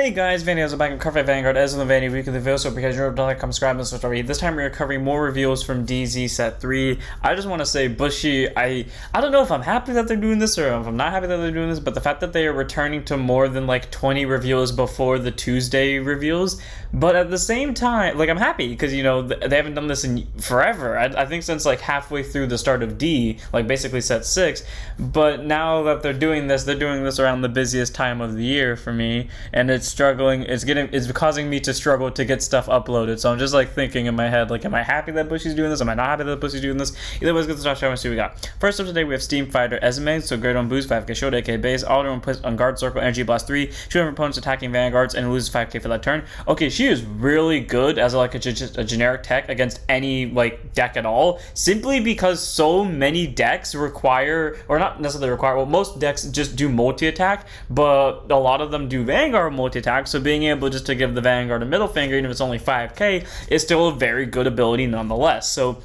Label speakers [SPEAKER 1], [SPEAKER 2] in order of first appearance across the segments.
[SPEAKER 1] Hey guys, Vanity, Ezel back in Cover Vanguard, Ezel and Vanity weekly review. So because you're subscribe and switch already. This time we're covering more reviews from DZ set 3. I just want to say Bushy, I don't know if I'm happy that they're doing this or if I'm not happy that they're doing this, but the fact that they are returning to more than like 20 reviews before the Tuesday reviews, but at the same time, like I'm happy because you know they haven't done this in forever. I think since like halfway through the start of D, like basically set 6. But now that they're doing this around the busiest time of the year for me, and it's causing me to struggle to get stuff uploaded. So I'm just like thinking in my head, like, am I happy that Bushy's doing this? Am I not happy that Bushy's doing this? Either way, let's get to start showing and see what we got. First up today, we have Steam Fighter Esme, so great on boost, 5k shield, 8k base, auto and puts on guard circle, energy blast 3, shooting opponents attacking vanguards, and loses 5k for that turn. Okay, she is really good as like a generic tech against any like deck at all, simply because so many decks require, or not necessarily require, well, most decks just do multi-attack, but a lot of them do vanguard multi-attack, so being able just to give the vanguard a middle finger, even if it's only 5k, is still a very good ability nonetheless. So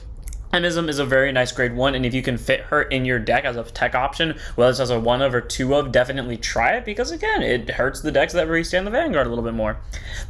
[SPEAKER 1] Emism is a very nice grade 1, and if you can fit her in your deck as a tech option, whether it's as a 1 of or 2 of, definitely try it, because again, it hurts the decks that restand the Vanguard a little bit more.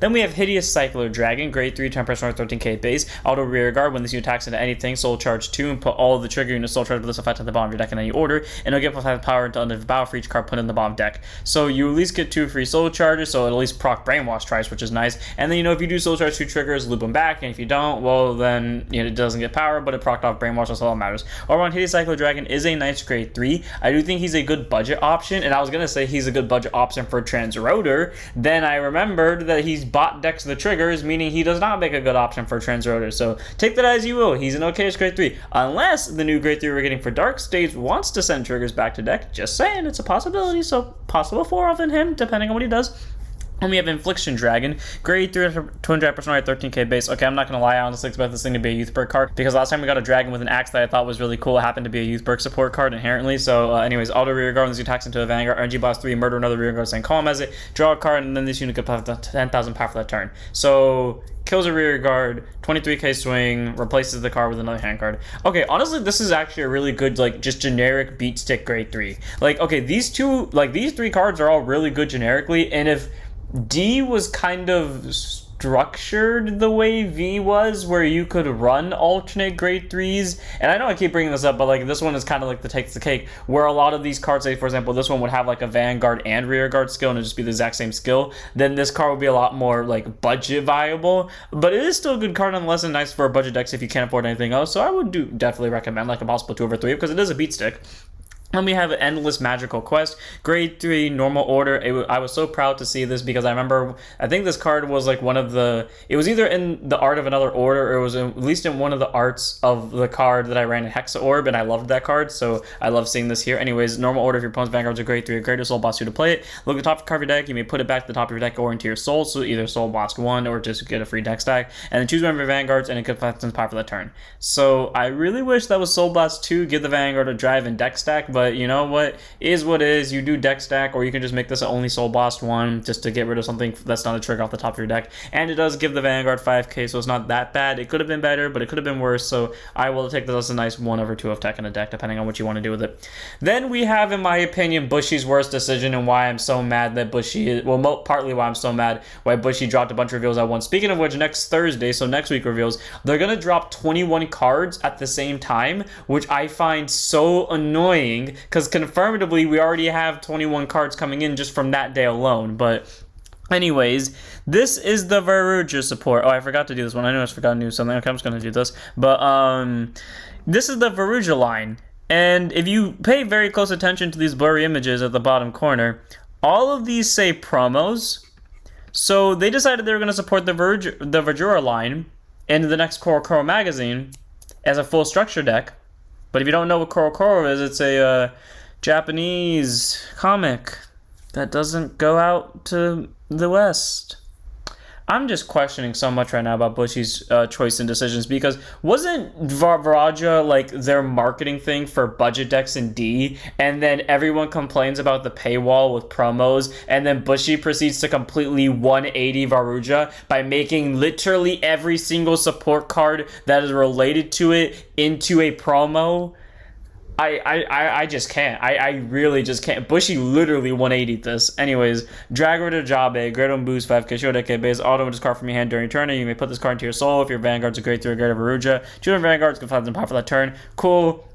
[SPEAKER 1] Then we have Hideous Cycler Dragon, grade 3, 10% 13k base, auto rear guard. When this unit attacks into anything, soul charge 2, and put all of the trigger units soul charge with this effect at the bottom of your deck in any order, and it'll give +5 power until end of battle for each card put in the bottom deck. So you at least get 2 free soul charges, so it'll at least proc Brainwash twice, which is nice. And then, you know, if you do soul charge 2 triggers, loop them back, and if you don't, well, then, you know, it doesn't get power, but it procced off Brainwash, that's all that matters. Overall, Hideous Cycler Dragon is a nice grade 3. I do think he's a good budget option, and I was going to say he's a good budget option for Transrotor. Then I remembered that he's bot decks the triggers, meaning he does not make a good option for Transrotor. So take that as you will. He's an okay grade 3. Unless the new grade 3 we're getting for Dark Stage wants to send triggers back to deck. Just saying, it's a possibility. So possible 4 of in him, depending on what he does. And we have Infliction Dragon, grade 3, 200% 13k base. Okay, I'm not going to lie, I honestly expect this thing to be a Youth Perk card, because last time we got a dragon with an axe that I thought was really cool. It happened to be a Youth Perk support card inherently. So anyways, auto rear guard, when this attacks into a Vanguard, energy blast 3, murder another rear guard, same column as it, draw a card, and then this unit could have 10,000 power for that turn. So kills a rear guard, 23k swing, replaces the card with another hand card. Okay, honestly, this is actually a really good, like, just generic beat stick grade 3. Like, okay, these 3 cards are all really good generically, and if D was kind of structured the way V was, where you could run alternate grade 3s, and I know I keep bringing this up, but like this one is kind of like the takes the cake, where a lot of these cards, say for example this one would have like a Vanguard and rear guard skill and it'd just be the exact same skill, then this card would be a lot more like budget viable. But it is still a good card nonetheless, and nice for a budget decks if you can't afford anything else. So I would definitely recommend like a possible 2 over 3, because it is a beat stick. And we have Endless Magical Quest, grade 3, normal order. I was so proud to see this, because I remember, I think this card was like one of the, it was either in the art of another order, or it was at least in one of the arts of the card that I ran in Hexa Orb, and I loved that card, so I love seeing this here. Anyways, normal order, if your opponent's Vanguard's a grade 3 or greater, Soul Blast 2 to play it. Look at the top of your deck, you may put it back to the top of your deck or into your Soul, so either Soul Blast 1 or just get a free deck stack, and then choose one of your Vanguards, and it could flex power for that turn. So I really wish that was Soul Blast 2, give the Vanguard a drive and deck stack, but you know what? Is what is. You do deck stack, or you can just make this only Soul Blast 1 just to get rid of something that's not a trigger off the top of your deck. And it does give the Vanguard 5k, so it's not that bad. It could have been better, but it could have been worse, so I will take this as a nice 1 over 2 of tech in a deck, depending on what you want to do with it. Then we have, in my opinion, Bushy's worst decision, and why I'm so mad that Bushy, well, partly why I'm so mad why Bushy dropped a bunch of reveals at once. Speaking of which, next Thursday, so next week reveals, they're going to drop 21 cards at the same time, which I find so annoying, because confirmed we already have 21 cards coming in just from that day alone. But anyways, this is the Varua support. Oh, I forgot to do this one. I know I forgot to do something. Okay, I'm just gonna do this. But this is the Varua line, and if you pay very close attention to these blurry images at the bottom corner, all of these say promos. So they decided they were going to support the Varua line in the next Koro magazine as a full structure deck. But if you don't know what Koro is, it's a Japanese comic that doesn't go out to the West. I'm just questioning so much right now about Bushy's choice and decisions, because wasn't Varua like their marketing thing for budget decks in D, and then everyone complains about the paywall with promos, and then Bushy proceeds to completely 180 Varua by making literally every single support card that is related to it into a promo? I just can't. I really just can't. Bushy literally 180'd this. Anyways, drag rid of Jabe, grade 1 boost, 5k shield, 8k base, auto this card from your hand during your turn, and you may put this card into your soul if your Vanguard's a grade 3 or grade of Varuja. Choose your Vanguards, can find them power for that turn. Cool.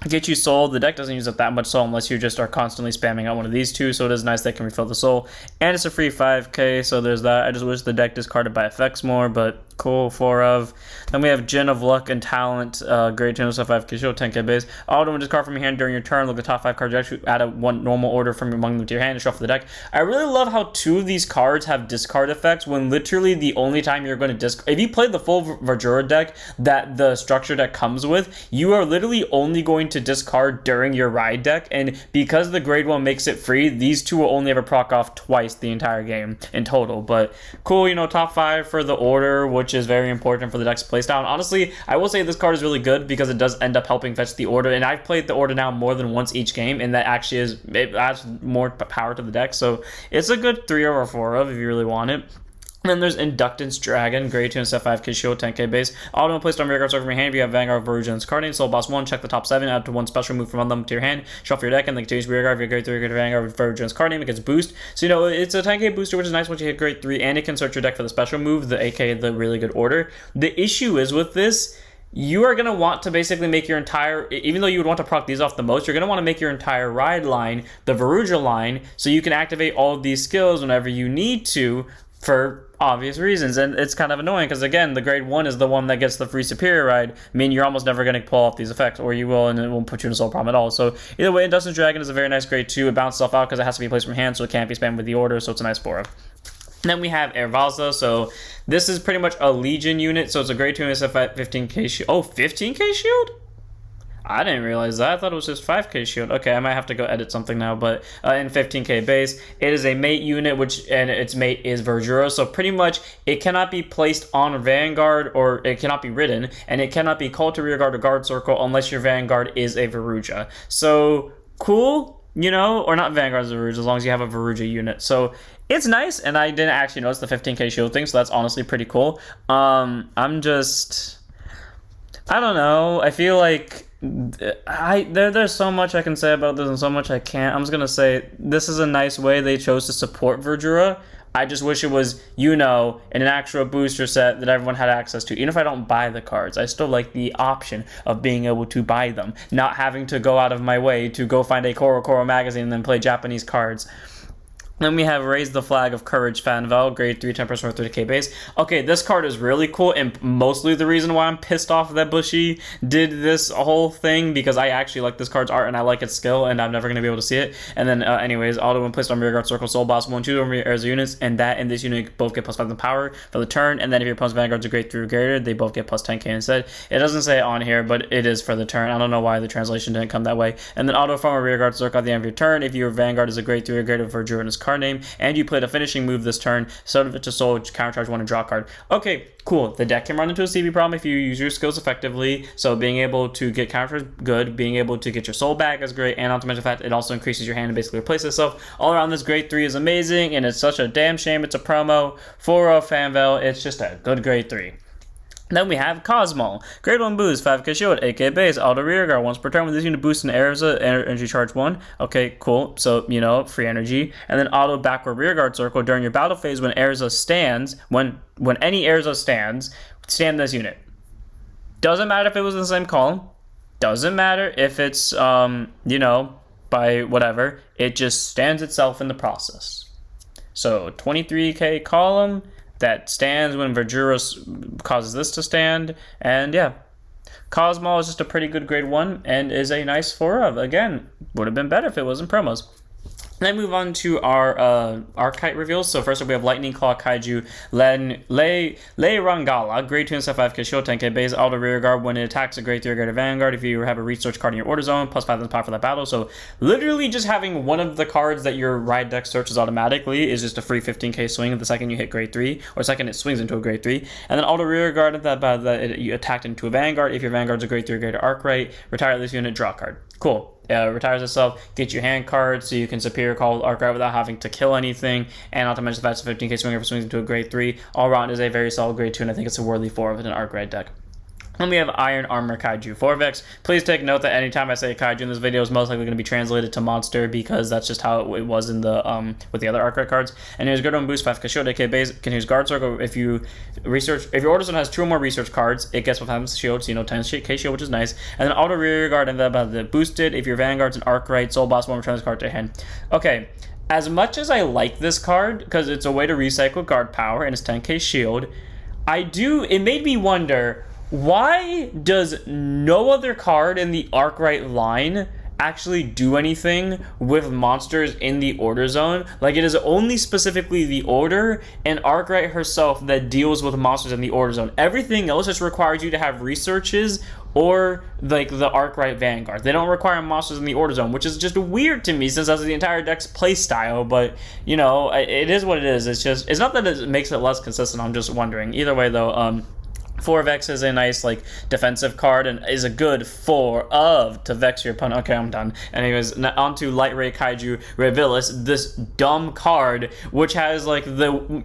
[SPEAKER 1] Get you soul. The deck doesn't use up that much soul unless you just are constantly spamming out one of these two, so it is nice that can refill the soul. And it's a free 5k, so there's that. I just wish the deck discarded by effects more, but cool. 4 of. Then we have Gin of Luck and Talent, grade 2, so 5k shield, 10k base. Auto when this card from your hand during your turn, look at the top 5 cards, you actually add a one normal order from among them to your hand and shuffle the deck. I really love how 2 of these cards have discard effects when literally the only time you're going to discard, if you play the full Varua deck that the structure deck comes with, you are literally only going to discard during your ride deck, and because the grade 1 makes it free, these 2 will only ever proc off twice the entire game in total. But cool, you know, top 5 for the order, which is very important for the deck's playstyle. And honestly, I will say this card is really good because it does end up helping fetch the order, and I've played the order now more than once each game, and that actually it adds more power to the deck, so it's a good 3 over 4 of if you really want it. And then there's Inductance Dragon, grade 2 and set 5k shield, 10k base. Auto when placed on rear guards over your hand if you have Vanguard, Varuja, and card name. Soul Boss 1, check the top 7, add to 1 special move from them to your hand. Shuffle your deck, and then continues rear guard if you have grade 3 grade Vanguard with Varuja, and card name. It gets boost. So, you know, it's a 10k booster, which is nice once you hit grade 3, and it can search your deck for the special move, the aka the really good order. The issue is with this, you are going to want to basically make your entire, even though you would want to proc these off the most, you're going to want to make your entire ride line the Varuja line, so you can activate all of these skills whenever you need to, for obvious reasons. And it's kind of annoying because, again, the grade 1 is the one that gets the free superior ride. I mean, you're almost never going to pull off these effects, or you will, and it won't put you in a soul problem at all. So either way, Inductance Dragon is a very nice grade 2. It bounces off out because it has to be placed from hand, so it can't be spammed with the order, so it's a nice 4. Then we have Ervalza, so this is pretty much a Legion unit, so it's a grade 2 and it's a 15k shield. Oh, 15k shield? I didn't realize that. I thought it was just 5k shield. Okay, I might have to go edit something now, but in 15k base, it is a mate unit, and its mate is Verdura, so pretty much it cannot be placed on Vanguard, or it cannot be ridden, and it cannot be called to rear guard or guard circle unless your Vanguard is a Varuja. So, cool, you know, or not Vanguard as a Varuja, as long as you have a Varuja unit. So, it's nice, and I didn't actually notice the 15k shield thing, so that's honestly pretty cool. I don't know, I feel like there's so much I can say about this and so much I can't. I'm just gonna say this is a nice way they chose to support Verdura. I just wish it was, you know, in an actual booster set that everyone had access to. Even if I don't buy the cards, I still like the option of being able to buy them, not having to go out of my way to go find a Koro magazine and then play Japanese cards. Then we have Raise the Flag of Courage Fanvel, grade 3, 10% for 30k base. Okay, this card is really cool, and mostly the reason why I'm pissed off that Bushy did this whole thing, because I actually like this card's art and I like its skill, and I'm never going to be able to see it. And then, anyways, auto when placed on rear guard circle, Soul Boss 1, 2 over your heirs units, and that and this unit both get plus 5 in power for the turn. And then if your opponent's Vanguard's a grade 3 or greater, they both get plus 10k instead. It doesn't say it on here, but it is for the turn. I don't know why the translation didn't come that way. And then auto from a rear guard circle at the end of your turn, if your Vanguard is a grade 3 or greater for Drew and his card name, and you played a finishing move this turn, set it to soul, countercharge 1 and draw a card. Okay, cool. The deck can run into a CB problem if you use your skills effectively, so being able to get counters good, being able to get your soul back is great, and not to mention the fact it also increases your hand and basically replaces itself. All around, this grade 3 is amazing, and it's such a damn shame it's a promo. 4-0 Fanvel, it's just a good grade 3. Then we have Cosmo. Grade 1 boost, 5k shield, 8k base, auto rear guard once per turn with this unit boost in Erza, energy charge 1. Okay, cool. So, you know, free energy. And then auto backward rear guard circle during your battle phase when Erza stands, when any Erza stands, stand this unit. Doesn't matter if it was in the same column. Doesn't matter if it's, you know, by whatever. It just stands itself in the process. So, 23k column that stands when Verdura causes this to stand, and yeah. Cosmo is just a pretty good grade 1 and is a nice 4 of. Again, would have been better if it wasn't promos. Then move on to our Arcrite reveals. So first up we have Lightning Claw Kaiju Le Rangala, grade 2 and 5k shield, 10k base, auto rear guard when it attacks a grade 3 or greater Vanguard if you have a research card in your order zone, plus 5 power for that battle. So literally just having one of the cards that your ride deck searches automatically is just a free 15k swing the second you hit grade 3, or second it swings into a grade 3. And then auto rear guard at that you attacked into a Vanguard. If your Vanguard's a grade 3 or greater Arcrite, retire this unit, draw a card. Cool. Retires itself, get your hand card so you can superior call Arcrite without having to kill anything, and not to mention the fact it's a 15k swinger for swings into a grade 3. All around is a very solid grade 2, and I think it's a worthy 4 of an Arcrite deck. And we have Iron Armor Kaiju 4vex. Please take note that anytime I say Kaiju in this video is most likely going to be translated to monster because that's just how it was in the with the other Arcrite cards. And here's good on boost 5k shield, AK base, can use guard circle. If your order zone has 2 or more research cards, it gets with times shield, so 10k shield, which is nice. And then auto rear guard and the boosted. If your Vanguard's an Arcrite, Soul Boss 1, return this card to hand. Okay. As much as I like this card because it's a way to recycle guard power and it's 10k shield, it made me wonder, why does no other card in the Arcrite line actually do anything with monsters in the order zone? Like, it is only specifically the order and Arcrite herself that deals with monsters in the order zone. Everything else just requires you to have researches or like the Arcrite Vanguard. They don't require monsters in the order zone, which is just weird to me since that's the entire deck's play style. But you know, it is what it is. It's not that it makes it less consistent. I'm just wondering. Either way though, 4vex is a nice like defensive card and is a good 4 to vex your opponent. Okay, I'm done. Anyways, on to Light Ray Kaiju Revilis, this dumb card which has like the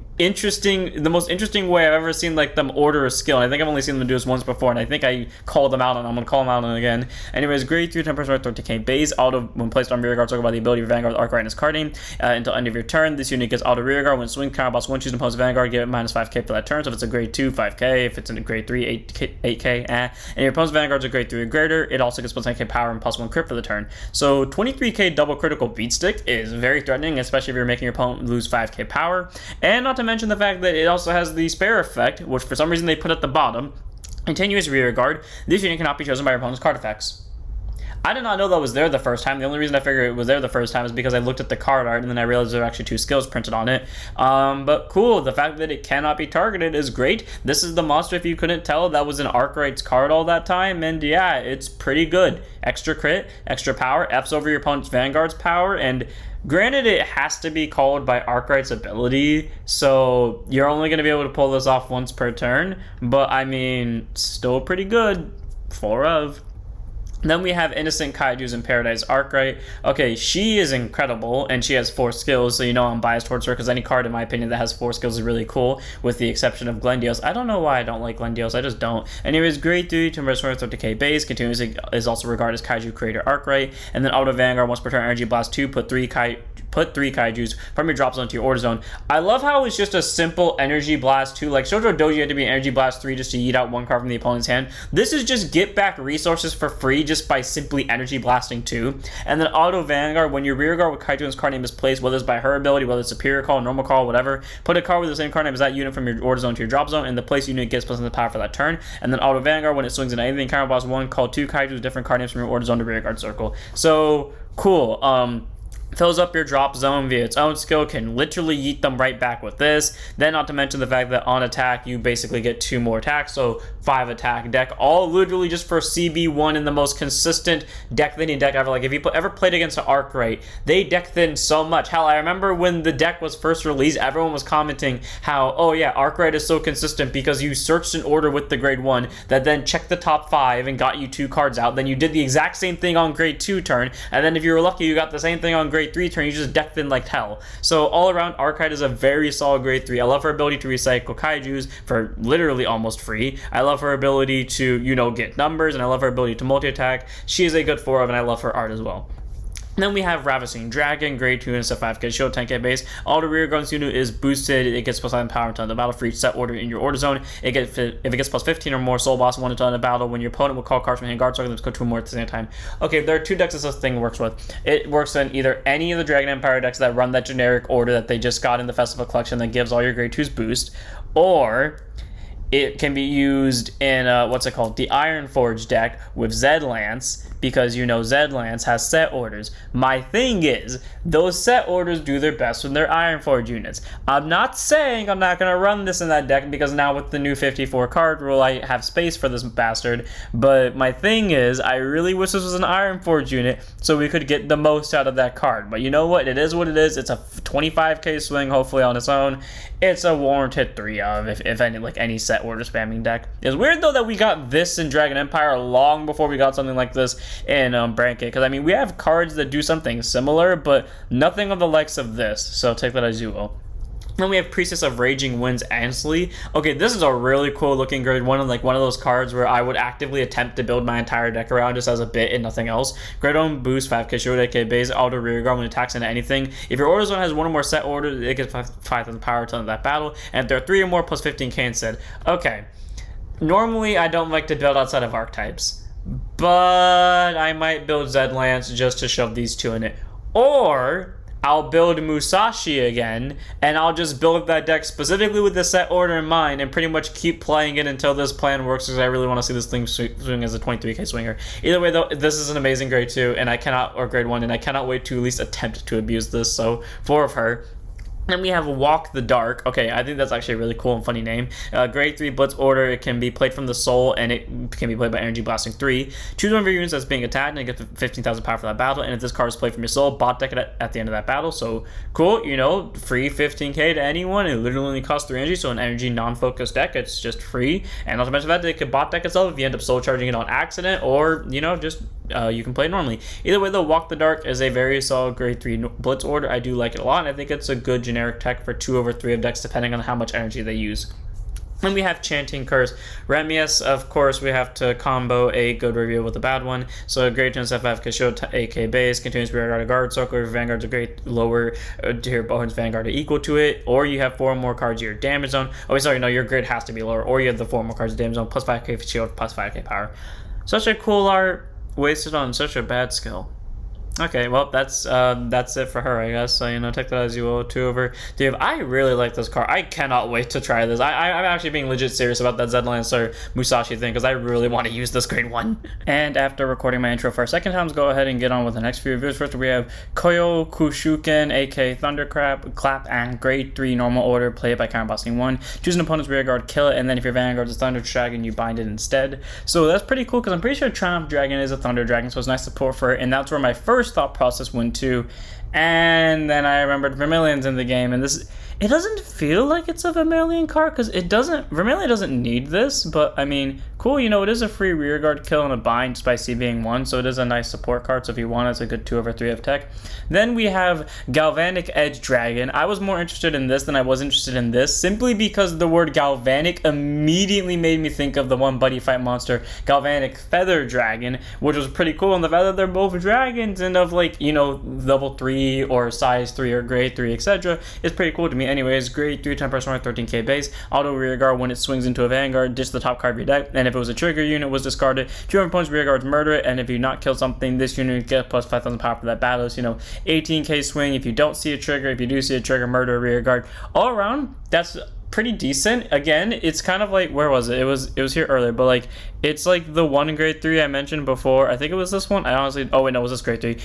[SPEAKER 1] most interesting way I've ever seen like them order a skill. And I think I've only seen them do this once before, and I think I called them out, and I'm gonna call them out again. Anyways, grade 3 10% 30k base, auto when placed on rear guard. Talk about the ability of Vanguard with Arcrite in his card name until end of your turn. This unit gets auto rear guard when swing counter boss 1, choose an opponent's Vanguard, give it minus 5k for that turn. So if it's a grade 2, 5k. If it's a grade 3, 8k, and your opponent's Vanguard's a grade 3 or greater, it also gets plus 10k power and plus 1 crit for the turn. So 23k double critical beat stick is very threatening, especially if you're making your opponent lose 5k power. And not to mention the fact that it also has the spare effect, which for some reason they put at the bottom. Continuous rear guard. This unit cannot be chosen by your opponent's card effects. I did not know that was there the first time. The only reason I figured it was there the first time is because I looked at the card art and then I realized there were actually 2 skills printed on it. But cool, the fact that it cannot be targeted is great. This is the monster, if you couldn't tell, that was an Arcrite's card all that time, and yeah, it's pretty good. Extra crit, extra power, F's over your opponent's Vanguard's power, and granted, it has to be called by Arcrite's ability, so you're only going to be able to pull this off once per turn, but I mean, still pretty good. 4 of. Then we have Innocent Kaijus in Paradise Arcrite. Okay, she is incredible, and she has 4 skills, so you know I'm biased towards her, because any card, in my opinion, that has 4 skills is really cool, with the exception of Glendios. I don't know why I don't like Glendios, I just don't. Anyways, grade 3, 30k base, continuously is also regarded as Kaiju Creator Arcrite, and then Auto Vanguard, once per turn, Energy Blast 2, put 3 Kaijus from your drop zone to your order zone. I love how it's just a simple Energy Blast 2. Like, Shoujo Doji had to be an Energy Blast 3 just to yeet out 1 card from the opponent's hand. This is just get back resources for free just by simply Energy Blasting 2. And then Auto Vanguard, when your rear guard with Kaiju in his card name is placed, whether it's by her ability, whether it's Superior Call, Normal Call, whatever, put a card with the same card name as that unit from your order zone to your drop zone, and the place unit gets plus the power for that turn. And then Auto Vanguard, when it swings into anything, counter boss 1, call 2 Kaiju with different card names from your order zone to rear guard circle. So, cool. Fills up your drop zone via its own skill, can literally yeet them right back with this. Then not to mention the fact that on attack you basically get 2 more attacks, so 5 attack deck, all literally just for CB1 in the most consistent deck thinning deck ever. Like, if you ever played against an Arcrite, they deck thin so much. Hell, I remember when the deck was first released, everyone was commenting how, oh yeah, Arcrite is so consistent because you searched an order with the grade 1 that then checked the top 5 and got you 2 cards out. Then you did the exact same thing on grade 2 turn, and then if you were lucky, you got the same thing on grade 3 turn. You just deck thin like hell. So all around, Arcrite is a very solid grade 3. I love her ability to recycle Kaijus for literally almost free. I love her ability to, you know, get numbers, and I love her ability to multi-attack. She is a good 4 of, and I love her art as well. Then we have Ravishing Dragon, grade 2 and it's a 5k shield, 10k base. All the rear guns unit is boosted. It gets plus 9 power until the battle for each set order in your order zone. If it gets plus 15 or more, Soul Boss 1 until the battle. When your opponent will call cards from hand guard circle, let's go 2 more at the same time. Okay, there are 2 decks this thing works with. It works in either any of the Dragon Empire decks that run that generic order that they just got in the Festival Collection that gives all your grade 2s boost, or it can be used in, what's it called? The Iron Forge deck with Zed Lance, because you know Zed Lance has set orders. My thing is, those set orders do their best with their Iron Forge units. I'm not saying I'm not going to run this in that deck, because now with the new 54 card rule, I have space for this bastard. But my thing is, I really wish this was an Iron Forge unit, so we could get the most out of that card. But you know what? It is what it is. It's a 25k swing, hopefully on its own. It's a warranted 3 of, if any, like any set order spamming deck. It's weird though that we got this in Dragon Empire long before we got something like this in Brancate, because I mean we have cards that do something similar, but nothing of the likes of this, so take that as you will. Then we have Priestess of Raging Winds Ansley. Okay, this is a really cool looking grade one, and like one of those cards where I would actively attempt to build my entire deck around just as a bit and nothing else. Grade 1 boost 5k shield, aka base auto rear guard when it attacks into anything. If your order zone has one or more set orders, it gets 5,000 power to that battle, and if there are 3 or more, plus 15k instead. Okay, normally I don't like to build outside of archetypes, but I might build Zed Lance just to shove these 2 in it. Or I'll build Musashi again, and I'll just build that deck specifically with the set order in mind and pretty much keep playing it until this plan works, because I really want to see this thing swing as a 23k swinger. Either way, though, this is an amazing grade 2, and or grade 1, and I cannot wait to at least attempt to abuse this, so 4 of her. Then we have Walk the Dark. Okay, I think that's actually a really cool and funny name. Grade 3 Blitz Order. It can be played from the Soul, and it can be played by Energy Blasting 3. Choose one of your units that's being attacked, and it gets 15,000 power for that battle. And if this card is played from your Soul, bot deck it at the end of that battle. So, cool, you know, free 15k to anyone. It literally only costs 3 energy, so an energy non-focused deck, it's just free. And not to mention that, it could bot deck itself if you end up Soul Charging it on accident, or, you know, just you can play it normally. Either way, though, Walk the Dark is a very solid grade 3 Blitz Order. I do like it a lot, and I think it's a good generic tech for 2 over 3 of decks, depending on how much energy they use. Then we have Chanting Curse. Remius, of course, we have to combo a good reveal with a bad one. So grade 2 5 shield, AK base, continuous rear guard, a guard circle. If Vanguard's a great lower tier bonus Vanguard are equal to it, or you have 4 more cards of your damage zone. Oh, sorry, no, your grid has to be lower, or you have the 4 more cards of damage zone, plus 5k shield, plus 5k power. Such a cool art, wasted on such a bad skill. Okay, well, that's it for her, I guess. So, you know, take that as you will. 2 over 3. I really like this card. I cannot wait to try this. I'm actually being legit serious about that Zed Lance or Musashi thing, because I really want to use this grade 1. And after recording my intro for a second time, let's go ahead and get on with the next few reviews. First, we have Koyo Kushuken, aka Thunderclap, and grade 3 normal order, played by counterblasting 1. Choose an opponent's rear guard, kill it, and then if your Vanguard is Thunder Dragon, you bind it instead. So that's pretty cool, because I'm pretty sure Triumph Dragon is a Thunder Dragon, so it's nice support for it, and that's where my first thought process went to. And then I remembered Vermilion's in the game, and this, it doesn't feel like it's a Vermilion card, because Vermilion doesn't need this, but I mean, cool, you know, it is a free rear guard kill and a bind just by C being 1, so it is a nice support card, so if you want, it's a good 2 over 3 of tech. Then we have Galvanic Edge Dragon. I was more interested in this than I was interested in this, simply because the word Galvanic immediately made me think of the one buddy fight monster, Galvanic Feather Dragon, which was pretty cool, and the fact that they're both dragons and of, like, you know, level 3 or size 3 or grade 3, etc. is pretty cool to me. Anyways, grade 3 10 personal 13k base, auto rear guard. When it swings into a Vanguard, ditch the top card of your deck, and if it was a trigger unit, was discarded. 2 opponent's rear guards murder it, and if you not kill something, this unit gets plus 5,000 power for that battle. So, you know, 18k swing. If you don't see a trigger, if you do see a trigger, murder a rear guard. All around, that's pretty decent. Again, it's kind of like, where was it? It was here earlier, but like, it's like the one in grade 3 I mentioned before. I think it was this one. I honestly, oh wait, no, it was this grade 3.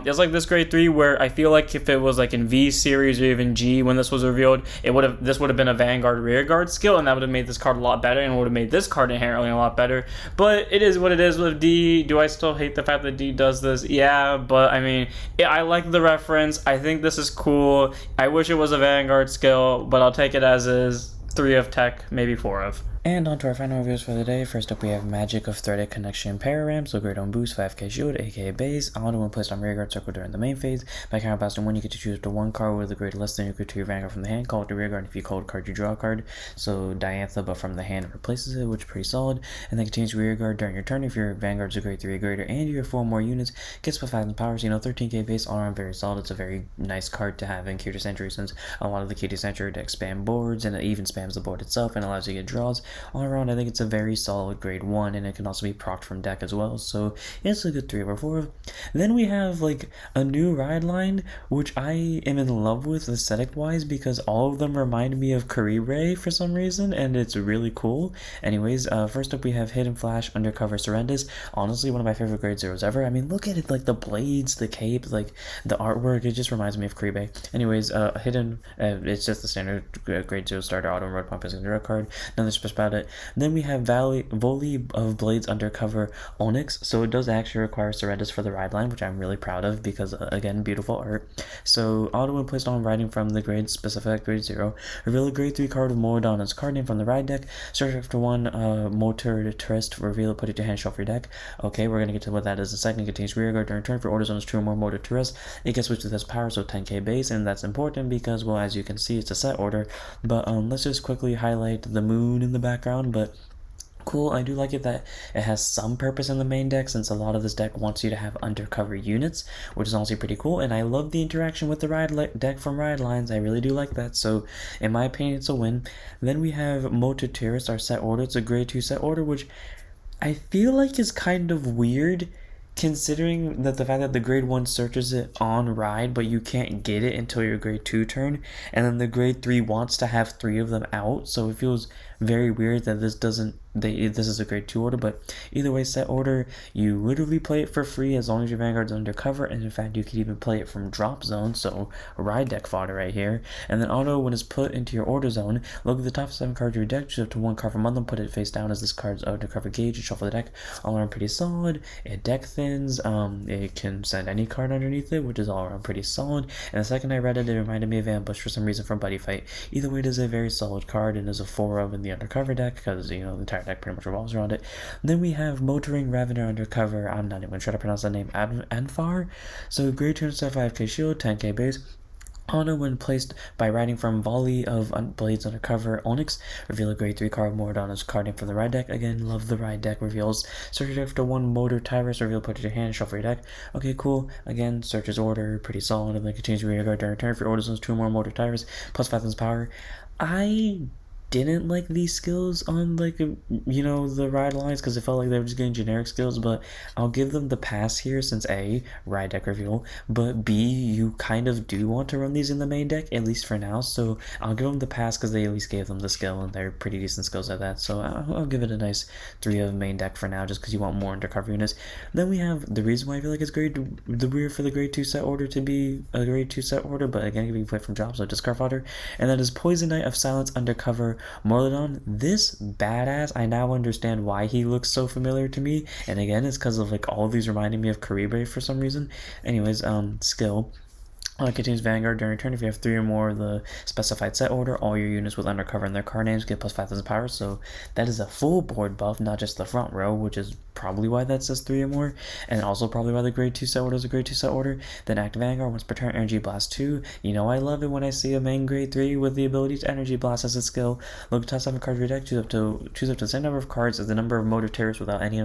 [SPEAKER 1] It's like this grade 3 where I feel like if it was like in V series or even G when this was revealed, this would have been a Vanguard rear guard skill, and that would have made this card a lot better, and would have made this card inherently a lot better. But it is what it is with D. Do I still hate the fact that D does this? Yeah, but I mean, I like the reference. I think this is cool. I wish it was a Vanguard skill, but I'll take it as is. 3 of tech, maybe 4 of. And on to our final reviews for the day. First up, we have Magic of Threaded Connection Pararam. So grade on boost, 5k shield, aka base. Auto when placed on rearguard circle during the main phase. By counterblasting 1, you get to choose up to 1 card with a grade less than equal to your Vanguard from the hand. Call it the rearguard. If you call it a card, you draw a card. So Diantha, but from the hand, it replaces it, which is pretty solid. And then continues rearguard during your turn. If your Vanguard's a grade 3 or greater and you have 4 more units, gets plus 5,000 powers. You know, 13k base, all around very solid. It's a very nice card to have in Key to Century, since a lot of the Key to Century decks spam boards, and it even spams the board itself and allows you to get draws. All around, I think it's a very solid grade 1, and it can also be procced from deck as well, so it's a good 3 over 4. Then we have like a new ride line, which I am in love with aesthetic wise, because all of them remind me of Caribre for some reason, and it's really cool. Anyways, first up we have Hidden Flash, Undercover Surrenders. Honestly, one of my favorite grade 0s ever. I mean, look at it, like the blades, the cape, like the artwork, it just reminds me of Caribre. Anyways, Hidden, it's just the standard grade 0 starter auto road pump as a draw card. Another special about it. Then we have Volley of Blades Undercover Onyx. So it does actually require Surrenders for the ride line, which I'm really proud of because, again, beautiful art. So auto when placed on riding from the grade specific grade 0. Reveal a grade 3 card with Moradon's card name from the ride deck. Search after one motor tourist. Reveal it, put it to hand, shuffle your deck. Okay, we're going to get to what that is in a second. It contains rear guard during turn. For orders on its 2 or more motor tourists, it gets switched to this power, so 10k base, and that's important because, well, as you can see, it's a set order. But let's just quickly highlight the moon in the background. But cool, I do like it that it has some purpose in the main deck, since a lot of this deck wants you to have undercover units, which is honestly pretty cool. And I love the interaction with the ride deck from ride lines. I really do like that, so in my opinion, it's a win. Then we have Motor Tourist, our set order. It's a grade 2 set order, which I feel like is kind of weird, considering that the fact that the grade 1 searches it on ride, but you can't get it until your grade 2 turn, and then the grade 3 wants to have 3 of them out, so it feels very weird that this is a grade 2 order. But either way, set order, you literally play it for free as long as your Vanguard's undercover, and in fact you could even play it from drop zone, so ride deck fodder right here. And then auto, when it's put into your order zone, look at the top 7 cards of your deck, choose up to 1 card from them, put it face down as this card's undercover gauge, and shuffle the deck. All around pretty solid. It deck thins, it can send any card underneath it, which is all around pretty solid. And the second I read it, it reminded me of Ambush for some reason from Buddy Fight. Either way, it is a very solid card, and is a 4 of in the undercover deck, because, you know, the entire deck pretty much revolves around it. Then we have Motoring Ravener Undercover. I'm not even trying to pronounce that name. Anfar. So grade 2 instead 5k shield, 10k base. Auto, when placed by riding from Volley of Blades Undercover Onyx, reveal a grade 3 card Moradon's card name from the ride deck. Again, love the ride deck reveals. Search after 1 Motor Tyrus, reveal, put it to your hand, shuffle your deck. Okay, cool. Again, searches order, pretty solid, and then continues rear guard during turn. For orders on 2 more Motor Tyrus, plus 5 power. I didn't like these skills on, like, you know, the ride lines, because it felt like they were just getting generic skills, but I'll give them the pass here, since A, ride deck reveal, but B, you kind of do want to run these in the main deck, at least for now, so I'll give them the pass because they at least gave them the skill, and they're pretty decent skills at that, so I'll give it a nice 3 of main deck for now, just because you want more undercover units. Then we have the reason why I feel like it's weird for the grade 2 set order to be a grade 2 set order, but again, you can play from drops, so discard fodder, and that is Poison Knight of Silence Undercover Morlodon. This badass, I now understand why he looks so familiar to me, and again, it's because of, like, all of these reminding me of Karibe for some reason. Anyways, skill. Contains Vanguard during turn. If you have 3 or more of the specified set order, all your units with undercover in their card names get plus 5,000 power, so that is a full board buff, not just the front row, which is probably why that says 3 or more, and also probably why the grade 2 set order is a grade 2 set order. Then act Vanguard once per turn, Energy Blast 2. You know I love it when I see a main grade 3 with the ability to Energy Blast as a skill. Look at top 7 cards of your deck, choose up to the same number of cards as the number of Motor Terrors without any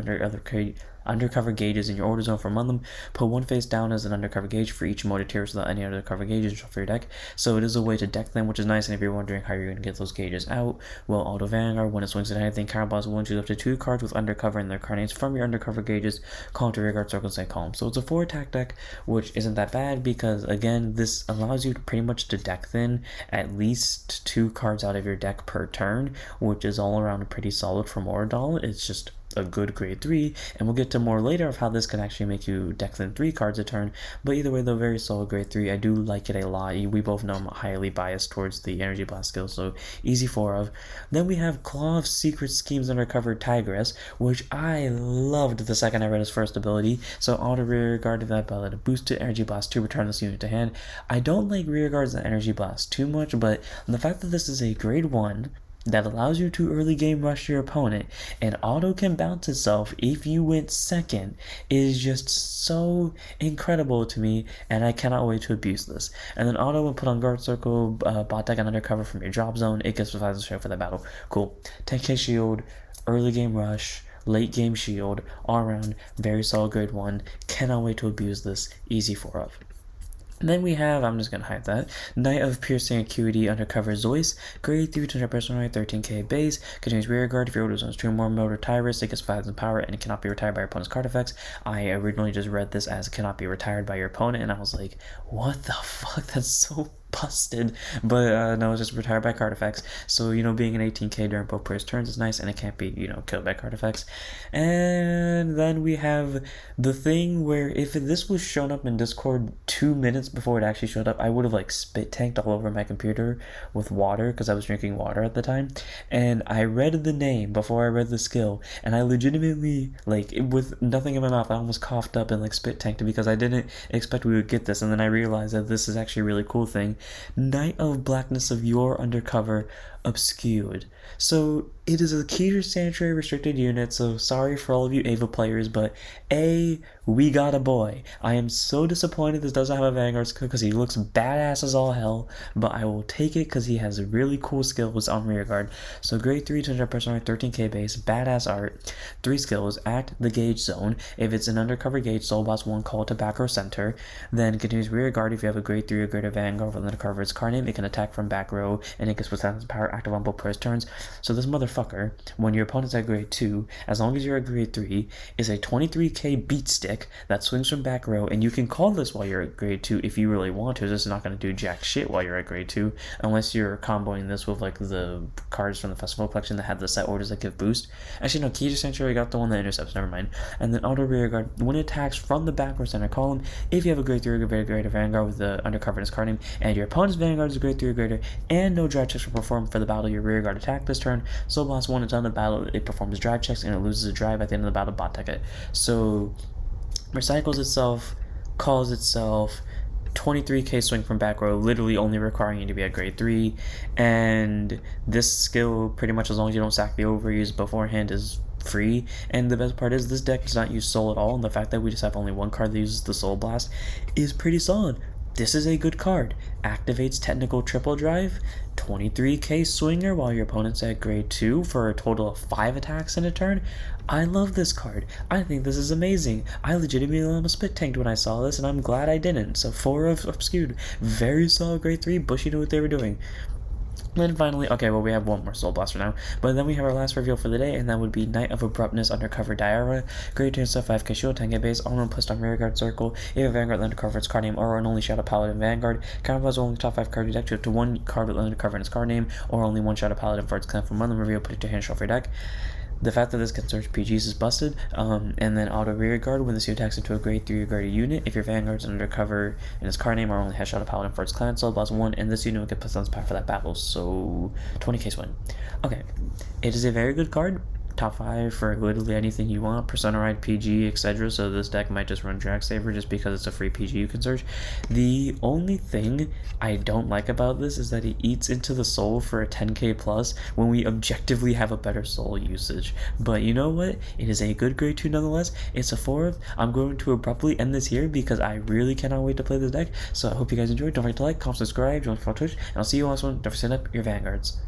[SPEAKER 1] undercover gauges in your order zone from among them. Put 1 face down as an undercover gauge for each Motor Terrors without any undercover gauges and shuffle your deck. So it is a way to deck them, which is nice. And if you're wondering how you're going to get those gauges out, well, auto Vanguard, when it swings at anything, counterblast 1, choose up to 2 cards with undercover in their card names from your undercover gauges, call to rear guard, circle, and column. So it's a 4 attack deck, which isn't that bad because, again, this allows you pretty much to deck thin at least 2 cards out of your deck per turn, which is all around pretty solid for Moradon. It's just a good grade 3, and we'll get to more later of how this can actually make you deck than 3 cards a turn, but either way, though, very solid grade 3. I do like it a lot. We both know I'm highly biased towards the Energy Blast skill, so easy 4 of. Then we have Claw of Secret Schemes Undercover Tigress, which I loved the second I read his first ability. So auto rear guard to that ability to boost it, Energy Blast 2, return this unit to hand. I don't like rear guards and Energy Blast too much, but the fact that this is a grade 1 that allows you to early game rush your opponent and auto can bounce itself if you went second is just so incredible to me, and I cannot wait to abuse this. And then auto will put on guard circle, bot deck and undercover from your drop zone. It gets 5,000 strength for that battle. Cool. 10k shield, early game rush, late game shield, all around very solid grade 1. Cannot wait to abuse this. Easy 4 of. Then we have, I'm just going to hide that, Knight of Piercing Acuity Undercover Zeus, grade 3 to personal 13k base, contains rear guard. If your order zones 2 more Motor Tyrus, it gets 5,000 power, and it cannot be retired by your opponent's card effects. I originally just read this as it cannot be retired by your opponent, and I was like, what the fuck, that's so busted, but no, it's just retired by card effects. So, you know, being an 18k during both players' turns is nice, and it can't be, you know, killed by card effects. And then we have the thing where if this was shown up in Discord 2 minutes before it actually showed up, I would have like spit tanked all over my computer with water because I was drinking water at the time. And I read the name before I read the skill, and I legitimately, like, with nothing in my mouth, I almost coughed up and like spit tanked because I didn't expect we would get this. And then I realized that this is actually a really cool thing. Night of Blackness of your Undercover obscured. So it is a key to Sanctuary restricted unit, so sorry for all of you Ava players, but we got a boy. I am so disappointed this doesn't have a Vanguard skill because he looks badass as all hell, but I will take it because he has really cool skills on rearguard. So grade 3 200 personal 13k base, badass art, 3 skills, act the gauge zone. If it's an undercover gauge, soul boss 1, call it to back row center, then continues rearguard. If you have a grade 3 or greater Vanguard with undercover its card name, it can attack from back row and it gets withstand power active on both players' turns. So this motherfucker, when your opponent's at grade 2, as long as you're at grade 3, is a 23k beat stick that swings from back row, and you can call this while you're at grade 2 if you really want to. This is not going to do jack shit while you're at grade 2, unless you're comboing this with like the cards from the festival collection that have the set orders that give boost. Actually, no, Key to Sanctuary got the one that intercepts, never mind. And then auto rearguard, when it attacks from the back row center column, if you have a grade 3 or greater Vanguard with the undercover in its card name, and your opponent's Vanguard is a grade 3 or greater, and no drive checks are performed for the battle your rearguard attack this turn, Soul Blast 1 is on the battle, it performs drive checks, and it loses a drive at the end of the battle bot ticket. So, recycles itself, calls itself, 23k swing from back row, literally only requiring you to be at grade 3, and this skill, pretty much as long as you don't sack the overuse beforehand, is free. And the best part is this deck does not use soul at all, and the fact that we just have only one card that uses the Soul Blast is pretty solid. This is a good card. Activates technical triple drive, 23k swinger while your opponent's at grade 2 for a total of 5 attacks in a turn. I love this card. I think this is amazing. I legitimately almost spit tanked when I saw this, and I'm glad I didn't. So 4 of obscured. Very solid grade 3. Bushy knew what they were doing. Then finally, okay, well, we have one more Soul Blaster now, but then we have our last reveal for the day, and that would be Night of Abruptness Undercover Diara. Grade 2 stuff 5k shield, 10k base, all one placed on rearguard circle. If you have Vanguard Undercover its card name, or an only Shadow Paladin Vanguard, counterpose only top 5 card deck to up to 1 card with Undercover in its card name, or only 1 Shadow Paladin for its clan from random reveal, put it to hand, shuffle your deck. The fact that this can search PGs is busted, and then auto rearguard when this unit attacks into a grade 3 or greater unit. If your Vanguard's undercover in its card name or only has Shadow Paladin for its clan, Soul Blast 1, and this unit will get +1 power for that battle, so 20k swing. Okay, it is a very good card. Top 5 for literally anything you want, Persona Ride, PG, etc. So this deck might just run Drag Saver just because it's a free PG you can search. The only thing I don't like about this is that it eats into the soul for a 10k plus when we objectively have a better soul usage. But you know what? It is a good grade 2 nonetheless. It's a 4. I'm going to abruptly end this here because I really cannot wait to play this deck. So I hope you guys enjoyed. Don't forget to like, comment, subscribe, join for Twitch, and I'll see you on the next one. Don't forget to set up your Vanguards.